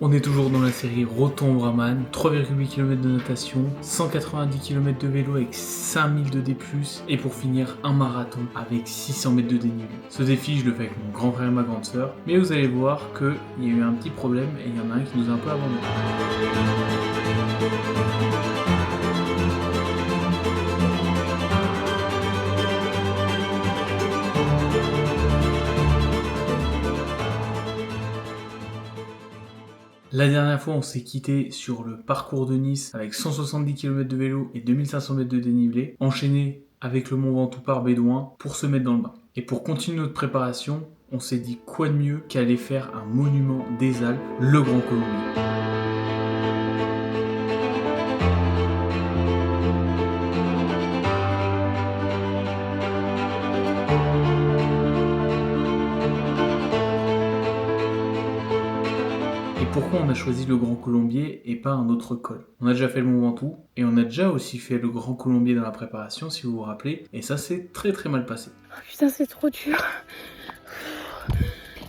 On est toujours dans la série Roton Braman, 3,8 km de natation, 190 km de vélo avec 5000 de D+, et pour finir un marathon avec 600 mètres de dénivelé. Ce défi je le fais avec mon grand frère et ma grande sœur, mais vous allez voir qu'il y a eu un petit problème et il y en a un qui nous a un peu abandonné. La dernière fois, on s'est quitté sur le parcours de Nice avec 170 km de vélo et 2500 mètres de dénivelé, enchaîné avec le Mont Ventoux par Bédouin pour se mettre dans le bain. Et pour continuer notre préparation, on s'est dit quoi de mieux qu'aller faire un monument des Alpes, le Grand Colombier. Et pourquoi on a choisi le Grand Colombier et pas un autre col? On a déjà fait le Mont Ventoux et on a déjà aussi fait le Grand Colombier dans la préparation, si vous vous rappelez, et ça s'est très mal passé. Oh putain, c'est trop dur.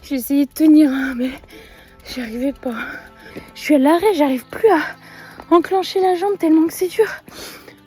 J'ai essayé de tenir, mais j'y arrivais pas. Je suis à l'arrêt, j'arrive plus à enclencher la jambe tellement que c'est dur.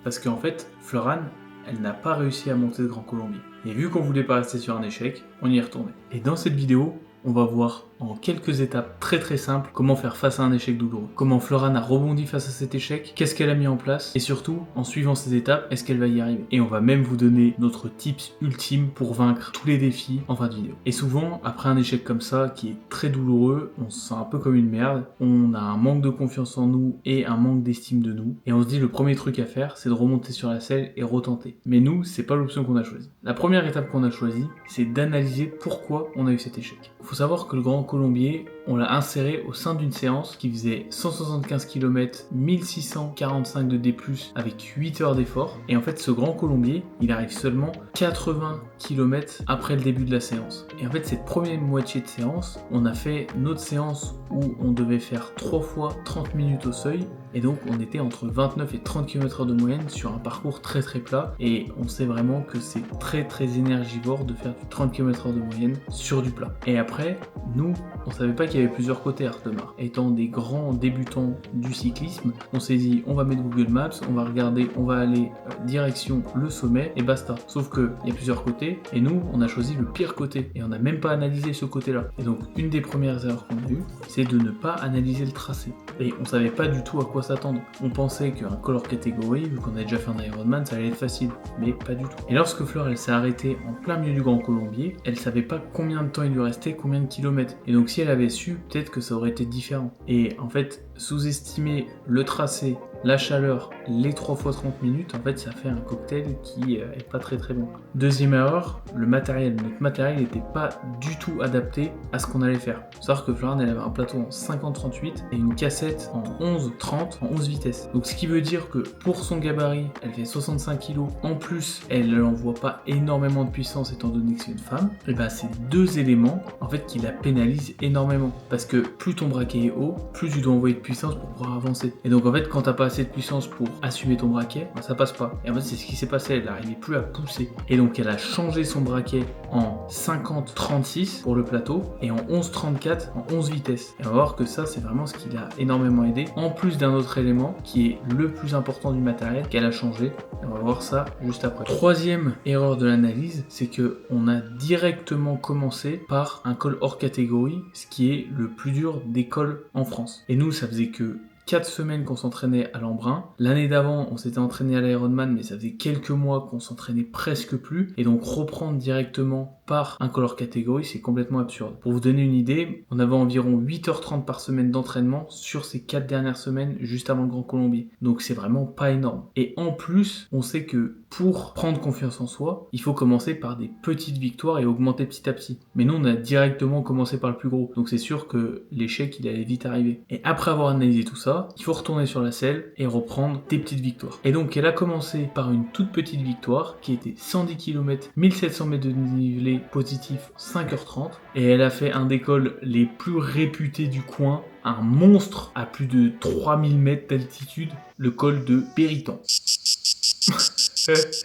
Parce qu'en fait, Florane, elle n'a pas réussi à monter le Grand Colombier. Et vu qu'on voulait pas rester sur un échec, on y est retourné. Et dans cette vidéo, on va voir en quelques étapes très simples comment faire face à un échec douloureux. Comment Florane a rebondi face à cet échec, qu'est-ce qu'elle a mis en place, et surtout, en suivant ces étapes, est-ce qu'elle va y arriver. Et on va même vous donner notre tips ultime pour vaincre tous les défis en fin de vidéo. Et souvent, après un échec comme ça, qui est très douloureux, on se sent un peu comme une merde, on a un manque de confiance en nous et un manque d'estime de nous, et on se dit le premier truc à faire, c'est de remonter sur la selle et retenter. Mais nous, c'est pas l'option qu'on a choisie. La première étape qu'on a choisie, c'est d'analyser pourquoi on a eu cet échec. Il faut savoir que le Grand Colombier, on l'a inséré au sein d'une séance qui faisait 175 km, 1645 de D+, avec 8 heures d'effort. Et en fait, ce Grand Colombier, il arrive seulement 80 km après le début de la séance. Et en fait, cette première moitié de séance, on a fait notre séance où on devait faire 3 fois 30 minutes au seuil. Et donc, on était entre 29 et 30 km/h de moyenne sur un parcours très plat. Et on sait vraiment que c'est très énergivore de faire du 30 km/h de moyenne sur du plat. Et après, nous, on savait pas qu'il y avait plusieurs côtés à Artemar. Étant des grands débutants du cyclisme, on s'est dit, on va mettre Google Maps, on va regarder, on va aller direction le sommet et basta. Sauf que il y a plusieurs côtés et nous, on a choisi le pire côté et on n'a même pas analysé ce côté-là. Et donc, une des premières erreurs qu'on a eues, c'est de ne pas analyser le tracé. Et on savait pas du tout à quoi s'attendre. On pensait qu'un col hors catégorie, vu qu'on a déjà fait un Ironman, ça allait être facile, mais pas du tout. Et lorsque Fleur, elle s'est arrêtée en plein milieu du Grand Colombier, elle savait pas combien de temps il lui restait, combien de kilomètres. Et donc si elle avait su, peut-être que ça aurait été différent. Et en fait, sous-estimer le tracé, la chaleur, les 3 fois 30 minutes, en fait, ça fait un cocktail qui est pas très bon. Deuxième erreur, le matériel. Notre matériel n'était pas du tout adapté à ce qu'on allait faire. Faut savoir que Florane, elle avait un plateau en 50-38 et une cassette en 11-30, en 11 vitesses. Donc ce qui veut dire que pour son gabarit, elle fait 65 kg. En plus, elle n'envoie pas énormément de puissance étant donné que c'est une femme. Et ben c'est deux éléments en fait qui la pénalisent énormément. Parce que plus ton braquet est haut, plus tu dois envoyer de puissance pour pouvoir avancer. Et donc en fait, quand t'as pas assez de puissance pour assumer ton braquet, ben, ça passe pas. Et en fait, c'est ce qui s'est passé, elle n'arrivait plus à pousser. Et donc elle a changé son braquet en 50-36 pour le plateau et en 11-34 en 11 vitesses. Et on va voir que ça, c'est vraiment ce qui l'a énormément aidé. En plus d'un autre élément qui est le plus important du matériel qu'elle a changé. Et on va voir ça juste après. Troisième erreur de l'analyse, c'est que on a directement commencé par un col hors catégorie, ce qui est le plus dur des cols en France. Et nous, ça faisait que 4 semaines qu'on s'entraînait à l'Embrun. L'année d'avant, on s'était entraîné à l'Ironman, mais ça faisait quelques mois qu'on s'entraînait presque plus. Et donc reprendre directement par un col hors catégorie, c'est complètement absurde. Pour vous donner une idée, on avait environ 8h30 par semaine d'entraînement sur ces 4 dernières semaines juste avant le Grand Colombier. Donc c'est vraiment pas énorme. Et en plus, on sait que pour prendre confiance en soi, il faut commencer par des petites victoires et augmenter petit à petit. Mais nous, on a directement commencé par le plus gros. Donc c'est sûr que l'échec, il allait vite arriver. Et après avoir analysé tout ça, il faut retourner sur la selle et reprendre des petites victoires. Et donc elle a commencé par une toute petite victoire qui était 110 km, 1700 mètres de dénivelé positif, 5h30. Et elle a fait un des cols les plus réputés du coin, un monstre à plus de 3000 mètres d'altitude, le col de Périton.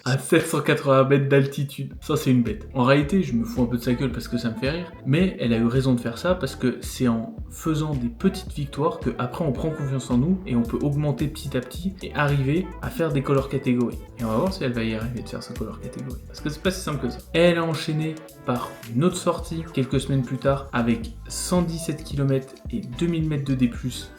à 780 mètres d'altitude. Ça, c'est une bête. En réalité, je me fous un peu de sa gueule parce que ça me fait rire, mais elle a eu raison de faire ça parce que c'est en faisant des petites victoires que après on prend confiance en nous et on peut augmenter petit à petit et arriver à faire des color catégories. Et on va voir si elle va y arriver de faire sa color catégorie. Parce que c'est pas si simple que ça. Elle a enchaîné par une autre sortie quelques semaines plus tard avec 117 km et 2000 mètres de D+,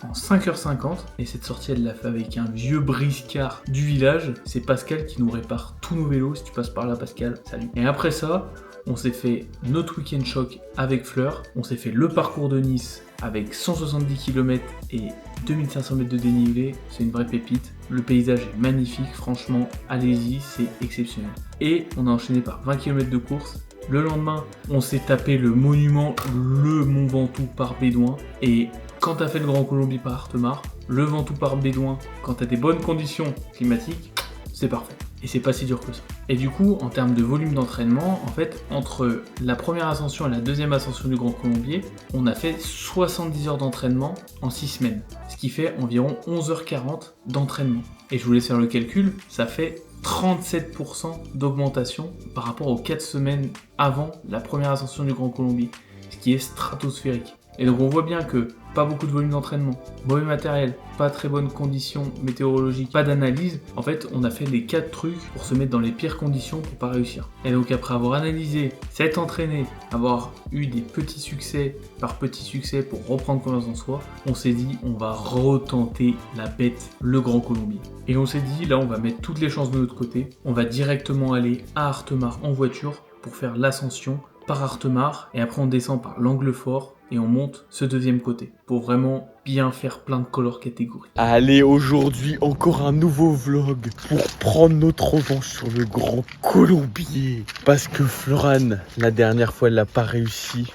en 5h50. Et cette sortie, elle l'a fait avec un vieux briscard du village. C'est Pascal qui nous répare tous nos vélos. Si tu passes par là, Pascal, salut. Et après ça, on s'est fait notre week-end choc avec Fleur. On s'est fait le parcours de Nice avec 170 km et 2500 mètres de dénivelé. C'est une vraie pépite. Le paysage est magnifique, franchement, allez-y, c'est exceptionnel. Et on a enchaîné par 20 km de course. Le lendemain, on s'est tapé le monument, le Mont Ventoux par Bédouin. Et quand t'as fait le Grand Colombier par Artemar, le Ventoux par Bédouin, quand t'as des bonnes conditions climatiques, c'est parfait. Et c'est pas si dur que ça. Et du coup, en termes de volume d'entraînement, en fait, entre la première ascension et la deuxième ascension du Grand Colombier, on a fait 70 heures d'entraînement en 6 semaines. Ce qui fait environ 11h40 d'entraînement. Et je vous laisse faire le calcul, ça fait 37% d'augmentation par rapport aux 4 semaines avant la première ascension du Grand Colombier. Ce qui est stratosphérique. Et donc on voit bien que pas beaucoup de volume d'entraînement, mauvais matériel, pas très bonnes conditions météorologiques, pas d'analyse. En fait, on a fait les 4 trucs pour se mettre dans les pires conditions pour pas réussir. Et donc après avoir analysé, s'être entraîné, avoir eu des petits succès par petits succès pour reprendre confiance en soi, on s'est dit on va retenter la bête, le Grand Colombier. Et on s'est dit là on va mettre toutes les chances de notre côté, on va directement aller à Artemar en voiture pour faire l'ascension par Artemar et après on descend par l'Angle Fort et on monte ce deuxième côté pour vraiment bien faire plein de color catégories. Allez, aujourd'hui encore un nouveau vlog pour prendre notre revanche sur le Grand Colombier. Parce que Florane, la dernière fois, elle n'a pas réussi.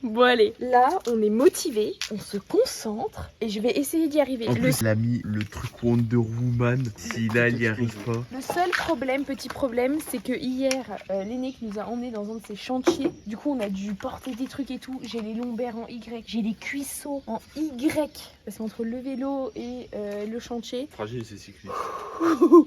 Bon allez, là on est motivé, on se concentre et je vais essayer d'y arriver. En plus, il a mis le truc Wonder Woman. Si là, il n'y arrive pas. Le seul problème, petit problème, c'est que hier, l'aîné qui nous a emmenés dans un de ses chantiers, du coup on a dû porter des trucs et tout. J'ai les lombaires en Y, j'ai les cuisseaux en Y, parce qu'entre le vélo et le chantier. Fragile, c'est cycliste.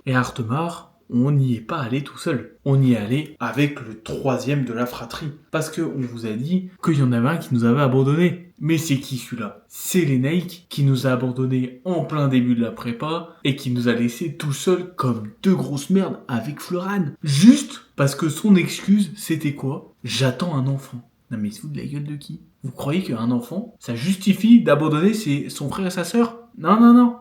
Et à Artemar, on n'y est pas allé tout seul. On y est allé avec le troisième de la fratrie. Parce qu'on vous a dit qu'il y en avait un qui nous avait abandonné. Mais c'est qui celui-là? C'est l'Enaïk qui nous a abandonné en plein début de la prépa et qui nous a laissé tout seul comme deux grosses merdes avec Florane. Juste parce que son excuse, c'était quoi? J'attends un enfant. Non mais il se fout de la gueule de qui? Vous croyez qu'un enfant, ça justifie d'abandonner son frère et sa sœur? Non.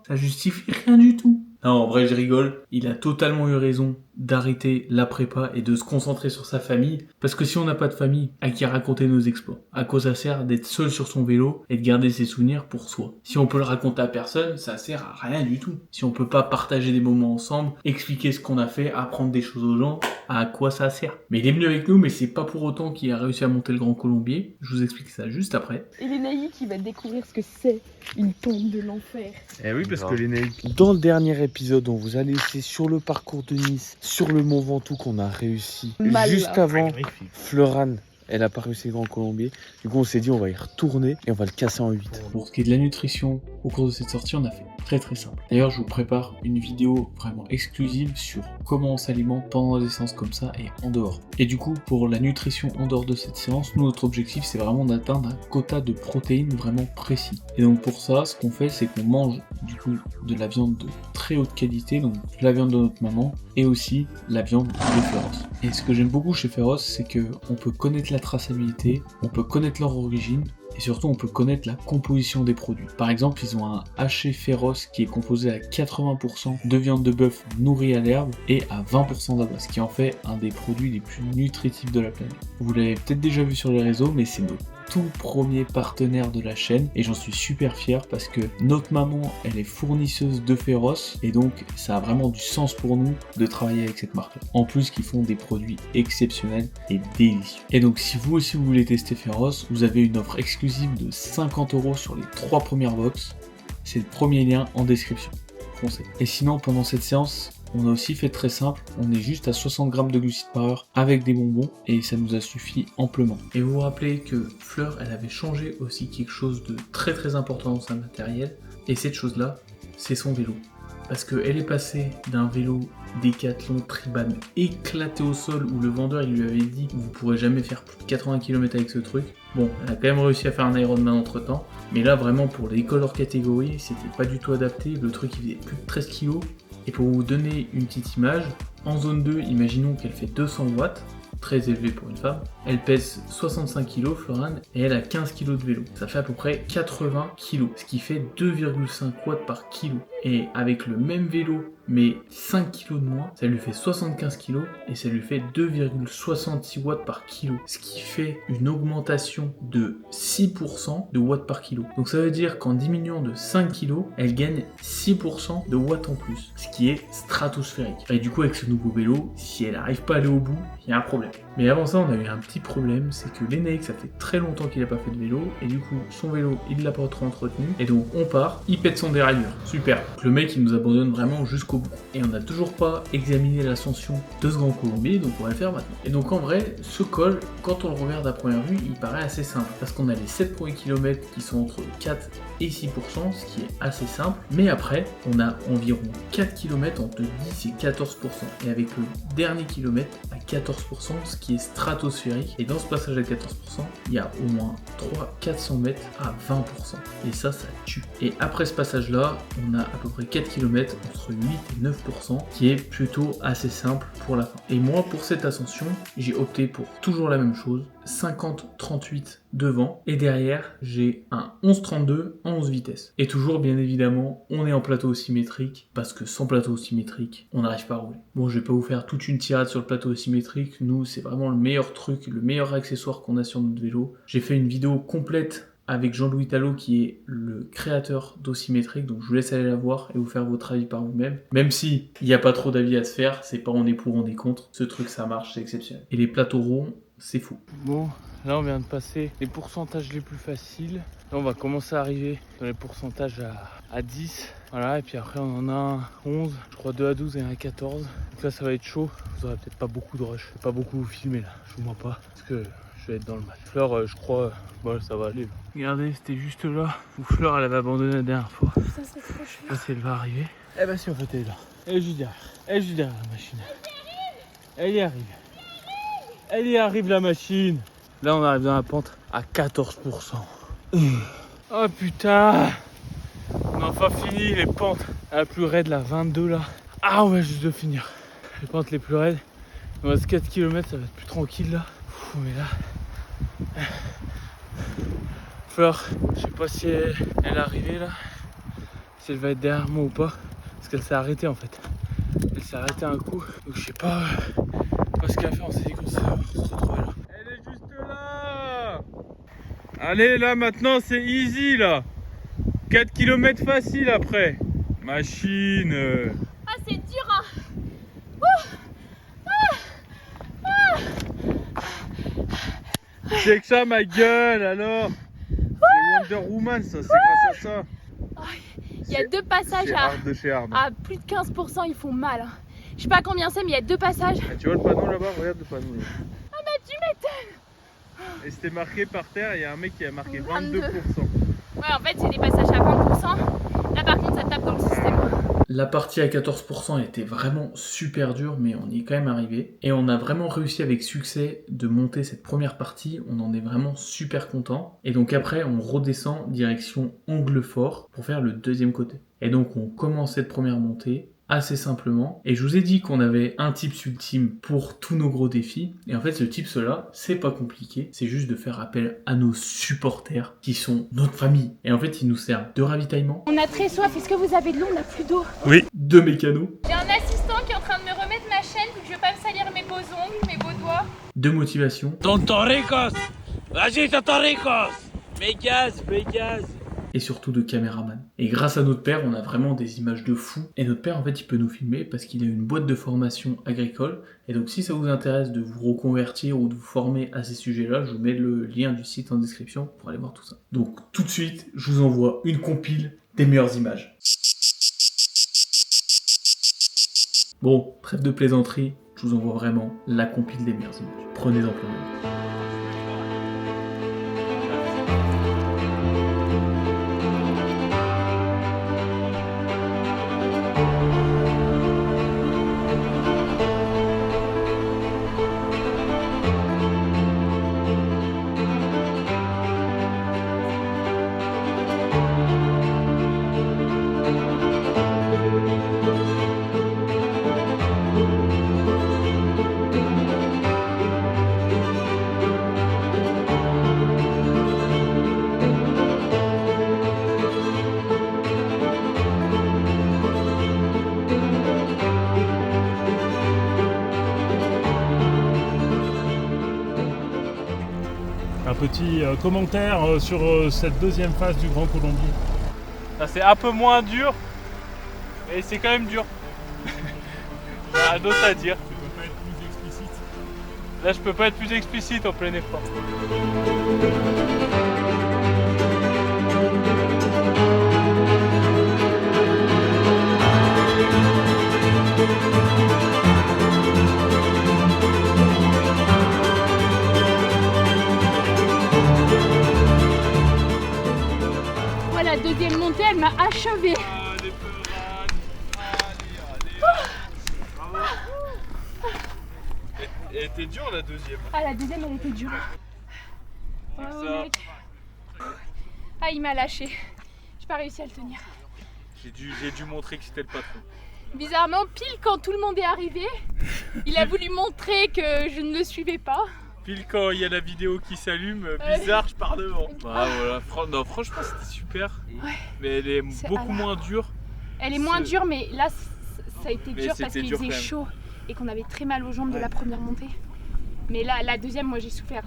Ça justifie rien du tout. Non, en vrai, je rigole. Il a totalement eu raison d'arrêter la prépa et de se concentrer sur sa famille. Parce que si on n'a pas de famille à qui raconter nos exploits, à quoi ça sert d'être seul sur son vélo et de garder ses souvenirs pour soi? Si on peut le raconter à personne, ça sert à rien du tout. Si on peut pas partager des moments ensemble, expliquer ce qu'on a fait, apprendre des choses aux gens, à quoi ça sert? Mais il est venu avec nous, mais c'est pas pour autant qu'il a réussi à monter le Grand Colombier. Je vous explique ça juste après. Et l'Enaïk qui va découvrir ce que c'est une tombe de l'enfer. Eh oui, parce que l'Enaïk. Dans le dernier épisode, on vous a laissé sur le parcours de Nice, sur le Mont Ventoux qu'on a réussi. Mal, Juste là. avant, Florane, elle a pas réussi le Grand Colombier. Du coup, on s'est dit, on va y retourner et on va le casser en 8. Pour ce qui est de la nutrition, au cours de cette sortie, on a fait très simple. D'ailleurs, je vous prépare une vidéo vraiment exclusive sur comment on s'alimente pendant des séances comme ça et en dehors. Et du coup, pour la nutrition en dehors de cette séance, nous, notre objectif, c'est vraiment d'atteindre un quota de protéines vraiment précis. Et donc pour ça, ce qu'on fait, c'est qu'on mange du coup de la viande de très haute qualité, donc la viande de notre maman, et aussi la viande de Féroce. Et ce que j'aime beaucoup chez Féroce, c'est que on peut connaître la traçabilité, on peut connaître leur origine, et surtout on peut connaître la composition des produits. Par exemple, ils ont un haché féroce qui est composé à 80% de viande de bœuf nourrie à l'herbe et à 20% d'abats, ce qui en fait un des produits les plus nutritifs de la planète. Vous l'avez peut-être déjà vu sur les réseaux, mais c'est notre tout premier partenaire de la chaîne et j'en suis super fier parce que notre maman, elle est fournisseuse de Féroce et donc ça a vraiment du sens pour nous de travailler avec cette marque-là. En plus qu'ils font des produits exceptionnels et délicieux. Et donc si vous aussi vous voulez tester Féroce, vous avez une offre exclusive de 50 € sur les 3 premières box. C'est le premier lien en description. Foncez. Et sinon pendant cette séance, on a aussi fait très simple, on est juste à 60 grammes de glucides par heure avec des bonbons et ça nous a suffi amplement. Et vous vous rappelez que Fleur, elle avait changé aussi quelque chose de très important dans sa matériel et cette chose-là, c'est son vélo. parce qu'elle est passée d'un vélo Décathlon Triban éclaté au sol où le vendeur il lui avait dit vous pourrez jamais faire plus de 80 km avec ce truc. Bon, elle a quand même réussi à faire un Ironman entre temps, mais là vraiment pour les écoles hors catégorie, c'était pas du tout adapté. Le truc il faisait plus de 13 kg. Et pour vous donner une petite image, en zone 2, imaginons qu'elle fait 200 watts, très élevé pour une femme. Elle pèse 65 kg, Florane, et elle a 15 kg de vélo. Ça fait à peu près 80 kg, ce qui fait 2,5 watts par kilo. Et avec le même vélo, mais 5 kg de moins, ça lui fait 75 kg et ça lui fait 2,66 watts par kilo. Ce qui fait une augmentation de 6% de watts par kilo. Donc ça veut dire qu'en diminuant de 5 kg, elle gagne 6% de watts en plus, ce qui est stratosphérique. Et du coup, avec ce nouveau vélo, si elle n'arrive pas à aller au bout, il y a un problème. Mais avant ça, on a eu un petit problème, c'est que l'Enaïk, ça fait très longtemps qu'il n'a pas fait de vélo, et du coup, son vélo, il l'a pas trop entretenu, et donc on part, il pète son dérailleur. Super. Le mec, il nous abandonne vraiment jusqu'au bout. Et on n'a toujours pas examiné l'ascension de ce Grand Colombier, donc on va le faire maintenant. Et donc en vrai, ce col, quand on le regarde à première vue, il paraît assez simple, parce qu'on a les 7 premiers kilomètres qui sont entre 4 et 6%, ce qui est assez simple, mais après, on a environ 4 km entre 10 et 14%, et avec le dernier kilomètre à 14%, ce qui est stratosphérique, et dans ce passage à 14%, il y a au moins 300-400 mètres à 20%, et ça tue. Et après ce passage-là, on a à peu près 4 km entre 8 et 9%, qui est plutôt assez simple pour la fin. Et moi, pour cette ascension, j'ai opté pour toujours la même chose, 50-38 devant, et derrière, j'ai un 11-32 en 11 vitesses. Et toujours, bien évidemment, on est en plateau symétrique, parce que sans plateau symétrique, on n'arrive pas à rouler. Bon, je vais pas vous faire toute une tirade sur le plateau symétrique, nous, c'est vraiment le meilleur truc, le meilleur accessoire qu'on a sur notre vélo. J'ai fait une vidéo complète avec Jean-Louis Talot qui est le créateur d'Osymétrique, donc je vous laisse aller la voir et vous faire votre avis par vous-même. Même si il n'y a pas trop d'avis à se faire, c'est pas on est pour, on est contre, ce truc ça marche, c'est exceptionnel. Et les plateaux ronds, c'est fou. Bon, là on vient de passer les pourcentages les plus faciles. Là on va commencer à arriver dans les pourcentages à 10. Voilà, et puis après on en a 11, je crois 2 à 12 et 1 à 14. Donc là ça va être chaud, vous aurez peut-être pas beaucoup de rush, pas beaucoup vous filmer là, je vous mens pas, parce que je vais être dans le match. Fleur, je crois, bon, ça va aller. Là. Regardez, c'était juste là où Fleur elle avait abandonné la dernière fois. Ça c'est trop chou. Là, si elle va arriver. Eh ben si, en fait, elle est là. Elle est juste derrière. Elle est juste derrière la machine. Elle y arrive. Elle y arrive la machine. Là, on arrive dans la pente à 14%. Oh putain. On a enfin fini les pentes. La plus raide, la 22 là. Ah, on va juste de finir. Les pentes les plus raides. Il reste 4 km, ça va être plus tranquille là. Mais là. Fleur, je sais pas si elle est arrivée là. Si elle va être derrière moi ou pas. Parce qu'elle s'est arrêtée en fait. Elle s'est arrêtée un coup. Donc je sais pas ce qu'elle a fait. On s'est dit qu'on se retrouvait là. Elle est juste là. Allez là maintenant c'est easy là. 4 km facile après. Machine. Ah c'est dur hein. C'est que ça ma gueule alors. C'est Wonder Woman ça, c'est grâce à ça. Il y a deux passages à plus de 15%, ils font mal. Hein. Je sais pas combien c'est, mais il y a deux passages. Ah, tu vois le panneau là-bas, regarde le panneau. Là. Ah bah tu m'étonnes. Et c'était marqué par terre, il y a un mec qui a marqué 22%. 22%. Ouais, en fait, c'est des passages à 20%. Là, par contre, ça tape dans le système. La partie à 14% était vraiment super dure, mais on y est quand même arrivé. Et on a vraiment réussi avec succès de monter cette première partie. On en est vraiment super content. Et donc après, on redescend direction Anglefort pour faire le deuxième côté. Et donc on commence cette première montée assez simplement. Et je vous ai dit qu'on avait un tips ultime pour tous nos gros défis. Et en fait, ce tips-là, c'est pas compliqué. C'est juste de faire appel à nos supporters qui sont notre famille. Et en fait, ils nous servent de ravitaillement. On a très soif. Est-ce que vous avez de l'eau? On n'a plus d'eau. Oui. De mécanos. J'ai un assistant qui est en train de me remettre ma chaîne pour que je veux pas me salir mes beaux ongles, mes beaux doigts. De motivation. Tontoricos! Vas-y, Tontoricos! Vegas! Et surtout de caméraman. Et grâce à notre père, on a vraiment des images de fou. Et notre père, en fait, il peut nous filmer parce qu'il a une boîte de formation agricole. Et donc, si ça vous intéresse de vous reconvertir ou de vous former à ces sujets-là, je vous mets le lien du site en description pour aller voir tout ça. Donc, tout de suite, je vous envoie une compile des meilleures images. Bon, trêve de plaisanterie, je vous envoie vraiment la compile des meilleures images. Prenez-en plein. petit commentaire sur cette deuxième phase du Grand Colombier. C'est un peu moins dur, mais c'est quand même dur. Rien d'autre à dire. Tu peux pas être plus explicite. Là, je peux pas être plus explicite en plein effort. Voilà, la deuxième montée, elle m'a achevé. Allez, Florane. Allez. Bravo. Elle était dure la deuxième. Ah, la deuxième, elle était dure. Oh, ça. mec. Ah, il m'a lâché. J'ai pas réussi à le tenir. J'ai dû montrer que c'était le patron. Bizarrement, pile quand tout le monde est arrivé, il a voulu montrer que je ne le suivais pas. Pile quand il y a la vidéo qui s'allume, bizarre, je pars devant. Ah, voilà. Non, franchement, c'était super. Ouais. Mais elle est beaucoup moins dure. Elle est moins dure, mais là, ça a été Mais dur parce c'était qu'il dur faisait quand même. chaud et qu'on avait très mal aux jambes de la première montée. Mais là, la deuxième, moi, j'ai souffert.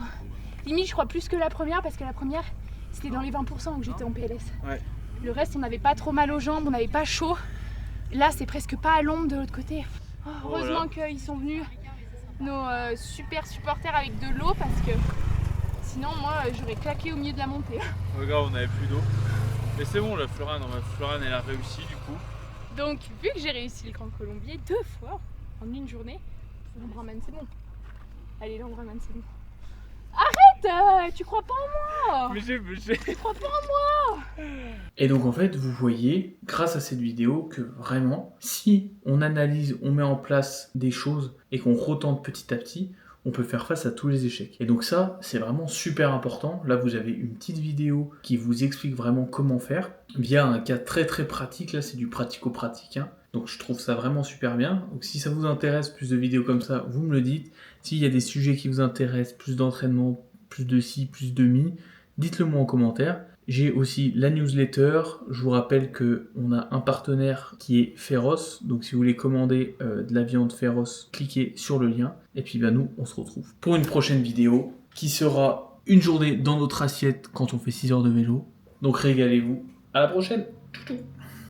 Limite, je crois plus que la première parce que la première, c'était dans les 20% où j'étais en PLS. Ouais. Le reste, on n'avait pas trop mal aux jambes, on n'avait pas chaud. Là, c'est presque pas à l'ombre de l'autre côté. Oh, heureusement qu'ils sont venus, nos super supporters, avec de l'eau parce que sinon, moi, j'aurais claqué au milieu de la montée. Regarde, on avait plus d'eau. Mais c'est bon, la Florane, elle a réussi du coup. Donc, vu que j'ai réussi le Grand Colombier 2 fois en une journée, l'Ambraman, c'est bon. Allez, l'Ambraman, c'est bon. Arrête, tu crois pas en moi. Mais Tu crois pas en moi. Et donc en fait, vous voyez, grâce à cette vidéo, que vraiment, si on analyse, on met en place des choses et qu'on retente petit à petit, on peut faire face à tous les échecs. Et donc ça, c'est vraiment super important. Là, vous avez une petite vidéo qui vous explique vraiment comment faire, via un cas très très pratique. Là, c'est du pratico-pratique, hein. Donc je trouve ça vraiment super bien. Donc si ça vous intéresse, plus de vidéos comme ça, vous me le dites. S'il y a des sujets qui vous intéressent, plus d'entraînement, plus de ci, plus de mi, dites-le moi en commentaire. J'ai aussi la newsletter. Je vous rappelle qu'on a un partenaire qui est Féroce. Donc si vous voulez commander de la viande Féroce, cliquez sur le lien. Et puis nous, on se retrouve pour une prochaine vidéo qui sera une journée dans notre assiette quand on fait 6 heures de vélo. Donc régalez-vous. À la prochaine. Tchou tchou.